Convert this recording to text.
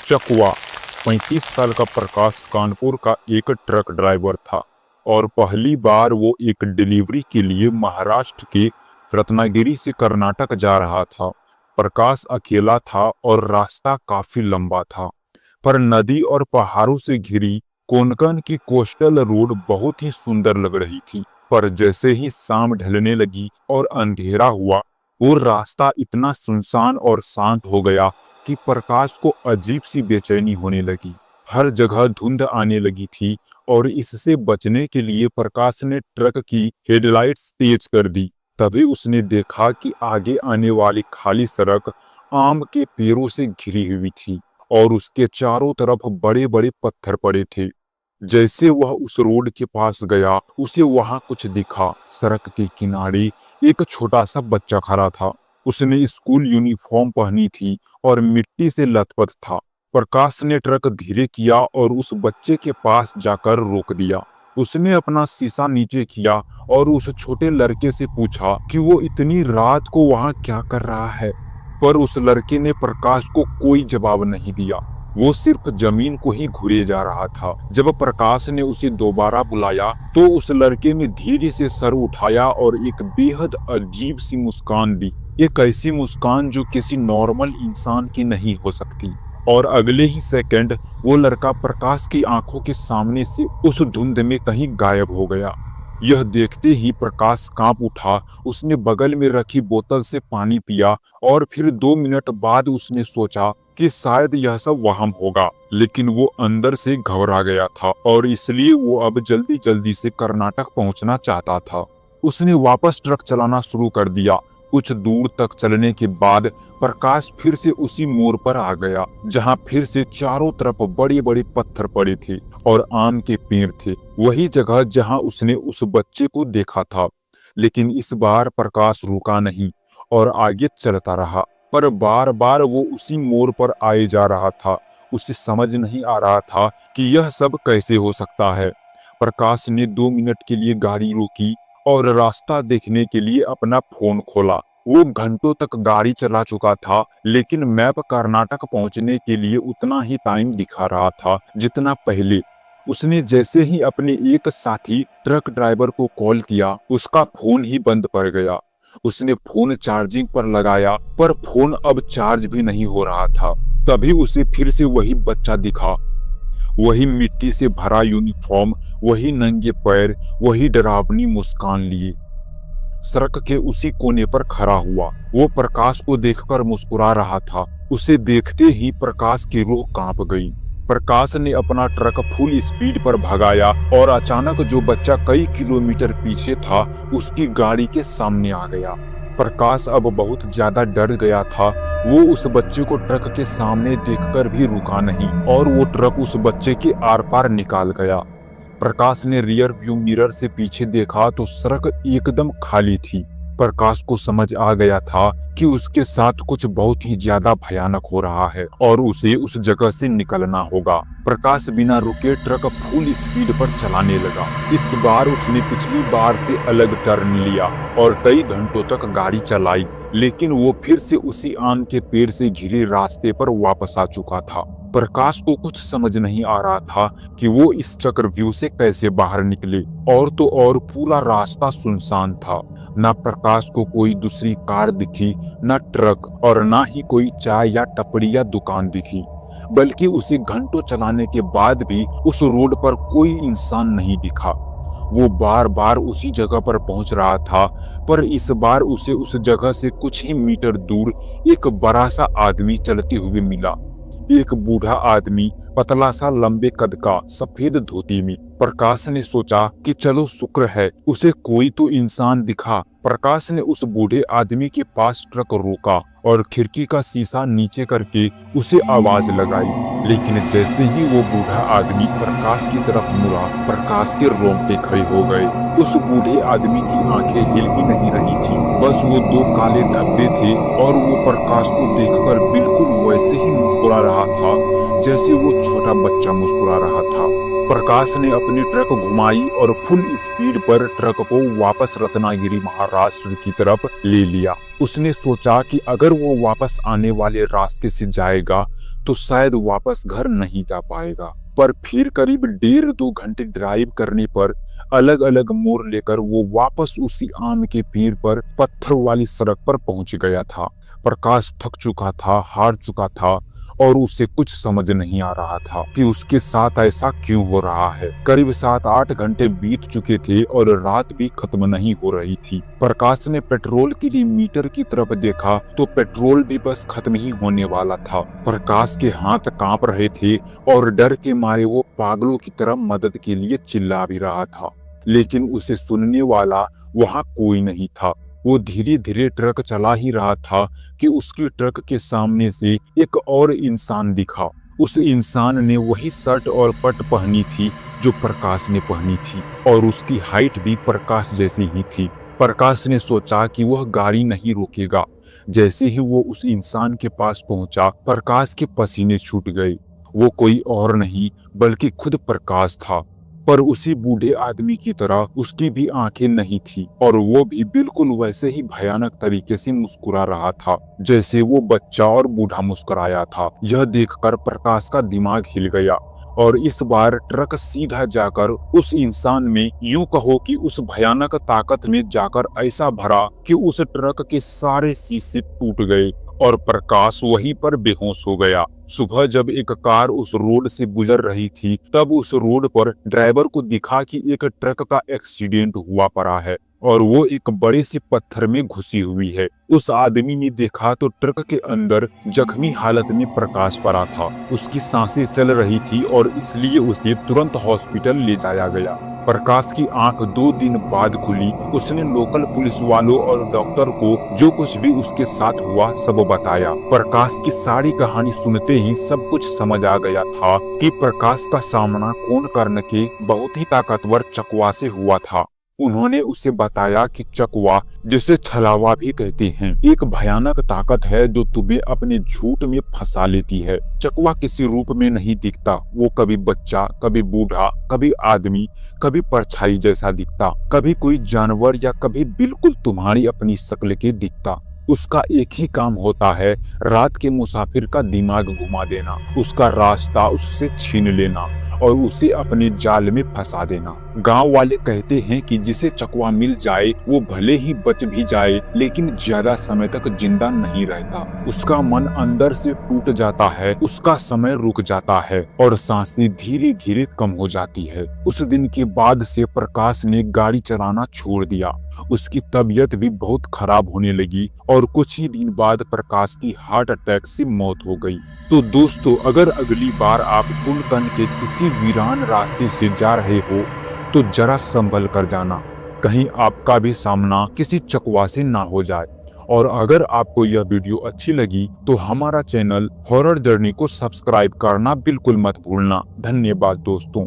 चकवा 35 साल का प्रकाश कानपुर का एक ट्रक ड्राइवर था और पहली बार वो एक डिलीवरी के लिए महाराष्ट्र के रत्नागिरी से कर्नाटक जा रहा था। प्रकाश अकेला था और रास्ता काफी लंबा था, पर नदी और पहाड़ों से घिरी कोंकण की कोस्टल रोड बहुत ही सुंदर लग रही थी। पर जैसे ही शाम ढलने लगी और अंधेरा हुआ, वो रास्ता इतना सुनसान और शांत हो गया कि प्रकाश को अजीब सी बेचैनी होने लगी। हर जगह धुंध आने लगी थी और इससे बचने के लिए प्रकाश ने ट्रक की हेडलाइट्स तेज कर दी। तभी उसने देखा कि आगे आने वाली खाली सड़क आम के पेड़ों से घिरी हुई थी और उसके चारों तरफ बड़े बड़े पत्थर पड़े थे। जैसे वह उस रोड के पास गया, उसे वहां कुछ दिखा। सड़क के किनारे एक छोटा सा बच्चा खड़ा था। उसने स्कूल यूनिफॉर्म पहनी थी और मिट्टी से लथपथ था। प्रकाश ने ट्रक धीरे किया और उस बच्चे के पास जाकर रोक दिया। उसने अपना शीशा नीचे किया और उस छोटे लड़के से पूछा कि वो इतनी रात को वहां क्या कर रहा है। पर उस लड़के ने प्रकाश को कोई जवाब नहीं दिया। वो सिर्फ जमीन को ही घूरे जा रहा था। जब प्रकाश ने उसे दोबारा बुलाया तो उस लड़के ने धीरे से सर उठाया और एक बेहद अजीब सी मुस्कान दी। एक ऐसी मुस्कान जो किसी नॉर्मल इंसान की नहीं हो सकती। और अगले ही सेकंड वो लड़का प्रकाश की आंखों के सामने से उस धुंध में कहीं गायब हो गया। यह देखते ही प्रकाश कांप उठा। उसने बगल में रखी बोतल से पानी पिया और फिर 2 मिनट बाद उसने सोचा कि शायद यह सब वहम होगा, लेकिन वो अंदर से घबरा गया था और इसलिए वो अब जल्दी जल्दी से कर्नाटक पहुंचना चाहता था। उसने वापस ट्रक चलाना शुरू कर दिया। कुछ दूर तक चलने के बाद प्रकाश फिर से उसी मोड़ पर आ गया, जहां फिर से चारों तरफ बड़े बड़े पत्थर पड़े थे और आम के पेड़ थे। वही जगह जहां उसने उस बच्चे को देखा था। लेकिन इस बार प्रकाश रुका नहीं और आगे चलता रहा, पर बार बार वो उसी मोड़ पर आए जा रहा था। उसे समझ नहीं आ रहा था कि यह सब कैसे हो सकता है। प्रकाश ने 2 मिनट के लिए गाड़ी रोकी और रास्ता देखने के लिए अपना फोन खोला। वो घंटों तक गाड़ी चला चुका था, लेकिन मैप कर्नाटक पहुंचने के लिए उतना ही टाइम दिखा रहा था जितना पहले। उसने जैसे ही अपने एक साथी ट्रक ड्राइवर को कॉल किया, उसका फोन ही बंद पड़ गया। उसने फोन चार्जिंग पर लगाया, पर फोन अब चार्ज भी नहीं हो रहा था। तभी उसे फिर से वही बच्चा दिखा। वही मिट्टी से भरा यूनिफॉर्म, वही नंगे पैर, वही डरावनी मुस्कान लिए। सड़क के उसी कोने पर खड़ा हुआ। वो प्रकाश को देखकर मुस्कुरा रहा था। उसे देखते ही प्रकाश की रूह कांप गई। प्रकाश ने अपना ट्रक फुल स्पीड पर भगाया और अचानक जो बच्चा कई किलोमीटर पीछे था, उसकी गाड़ी के सामने आ गया। प्रकाश अब बहुत ज्यादा डर गया था। वो उस बच्चे को ट्रक के सामने देखकर भी रुका नहीं और वो ट्रक उस बच्चे के आर पार निकाल गया। प्रकाश ने रियर व्यू मिरर से पीछे देखा तो सड़क एकदम खाली थी। प्रकाश को समझ आ गया था कि उसके साथ कुछ बहुत ही ज्यादा भयानक हो रहा है और उसे उस जगह से निकलना होगा। प्रकाश बिना रुके ट्रक फुल स्पीड पर चलाने लगा। इस बार उसने पिछली बार से अलग टर्न लिया और कई घंटों तक गाड़ी चलाई, लेकिन वो फिर से उसी आम के पेड़ से घिरे रास्ते पर वापस आ चुका था। प्रकाश को कुछ समझ नहीं आ रहा था कि वो इस चक्रव्यूह से कैसे बाहर निकले। और तो और पूरा रास्ता सुनसान था। ना प्रकाश को कोई दूसरी कार दिखी, ना ट्रक और ना ही कोई चाय या टपरी या दुकान दिखी। बल्कि उसे घंटों चलाने के बाद भी उस रोड पर कोई इंसान नहीं दिखा। वो बार बार उसी जगह पर पहुंच रहा था, पर इस बार उसे उस जगह से कुछ ही मीटर दूर एक बड़ा सा आदमी चलते हुए मिला। एक बूढ़ा आदमी, पतला सा, लंबे कद का, सफेद धोती में। प्रकाश ने सोचा कि चलो शुक्र है उसे कोई तो इंसान दिखा। प्रकाश ने उस बूढ़े आदमी के पास ट्रक रोका और खिड़की का शीशा नीचे करके उसे आवाज लगाई। लेकिन जैसे ही वो बूढ़ा आदमी प्रकाश की तरफ मुड़ा, प्रकाश के रोंगटे खड़े हो गए। उस बूढ़े आदमी की आंखें हिल ही नहीं रही थी, बस वो 2 काले धब्बे थे और वो प्रकाश को देखकर बिल्कुल वैसे ही मुस्कुरा रहा था जैसे वो छोटा बच्चा मुस्कुरा रहा था। प्रकाश ने अपनी ट्रक घुमाई और फुल स्पीड पर ट्रक को वापस रत्नागिरी महाराष्ट्र की तरफ ले लिया। उसने सोचा कि अगर वो वापस आने वाले रास्ते से जाएगा तो शायद वापस घर नहीं जा पाएगा। पर फिर करीब 1.5-2 घंटे ड्राइव करने पर अलग अलग मोड़ लेकर वो वापस उसी आम के पेड़ पर पत्थर वाली सड़क पर पहुंच गया था। प्रकाश थक चुका था, हार चुका था और उसे कुछ समझ नहीं आ रहा था कि उसके साथ ऐसा क्यों हो रहा है। करीब 7-8 घंटे बीत चुके थे और रात भी खत्म नहीं हो रही थी। प्रकाश ने पेट्रोल के लिए मीटर की तरफ देखा तो पेट्रोल भी बस खत्म ही होने वाला था। प्रकाश के हाथ कांप रहे थे और डर के मारे वो पागलों की तरह मदद के लिए चिल्ला भी रहा था, लेकिन उसे सुनने वाला वहां कोई नहीं था। वो धीरे धीरे ट्रक चला ही रहा था कि उसकी ट्रक के सामने से एक और इंसान दिखा। उस इंसान ने वही शर्ट और पट पहनी थी जो प्रकाश ने पहनी थी और उसकी हाइट भी प्रकाश जैसी ही थी। प्रकाश ने सोचा कि वह गाड़ी नहीं रोकेगा। जैसे ही वो उस इंसान के पास पहुंचा, प्रकाश के पसीने छूट गए। वो कोई और नहीं बल्कि खुद प्रकाश था, पर उसी बूढ़े आदमी की तरह उसकी भी आंखें नहीं थी और वो भी बिल्कुल वैसे ही भयानक तरीके से मुस्कुरा रहा था जैसे वो बच्चा और बूढ़ा मुस्कुराया था। यह देखकर प्रकाश का दिमाग हिल गया और इस बार ट्रक सीधा जाकर उस इंसान में, यूं कहो कि उस भयानक ताकत में जाकर ऐसा भरा कि उस ट्रक के सारे शीशे टूट गए और प्रकाश वहीं पर बेहोश हो गया। सुबह जब एक कार उस रोड से गुजर रही थी, तब उस रोड पर ड्राइवर को दिखा कि एक ट्रक का एक्सीडेंट हुआ पड़ा है और वो एक बड़े से पत्थर में घुसी हुई है। उस आदमी ने देखा तो ट्रक के अंदर जख्मी हालत में प्रकाश पड़ा था। उसकी सांसें चल रही थी और इसलिए उसे तुरंत हॉस्पिटल ले जाया गया। प्रकाश की आंख 2 दिन बाद खुली। उसने लोकल पुलिस वालों और डॉक्टर को जो कुछ भी उसके साथ हुआ सब बताया। प्रकाश की सारी कहानी सुनते ही सब कुछ समझ आ गया था कि प्रकाश का सामना कुंभकर्ण के बहुत ही ताकतवर चकवा से हुआ था। उन्होंने उसे बताया कि चकवा, जिसे छलावा भी कहते हैं, एक भयानक ताकत है जो तुम्हें अपने झूठ में फंसा लेती है। चकवा किसी रूप में नहीं दिखता। वो कभी बच्चा, कभी बूढ़ा, कभी आदमी, कभी परछाई जैसा दिखता, कभी कोई जानवर या कभी बिल्कुल तुम्हारी अपनी शक्ल के दिखता। उसका एक ही काम होता है, रात के मुसाफिर का दिमाग घुमा देना, उसका रास्ता उससे छीन लेना और उसे अपने जाल में फंसा देना। गांव वाले कहते हैं कि जिसे चकवा मिल जाए वो भले ही बच भी जाए लेकिन ज्यादा समय तक जिंदा नहीं रहता। उसका मन अंदर से टूट जाता है, उसका समय रुक जाता है और सांसें धीरे धीरे कम हो जाती है। उस दिन के बाद से प्रकाश ने गाड़ी चलाना छोड़ दिया। उसकी तबीयत भी बहुत खराब होने लगी और कुछ ही दिन बाद प्रकाश की हार्ट अटैक से मौत हो गई। तो दोस्तों, अगर अगली बार आप कुंभकर्ण के किसी वीरान रास्ते से जा रहे हो तो जरा संभल कर जाना, कहीं आपका भी सामना किसी चकवा से ना हो जाए। और अगर आपको यह वीडियो अच्छी लगी तो हमारा चैनल हॉरर जर्नी को सब्सक्राइब करना बिल्कुल मत भूलना। धन्यवाद दोस्तों।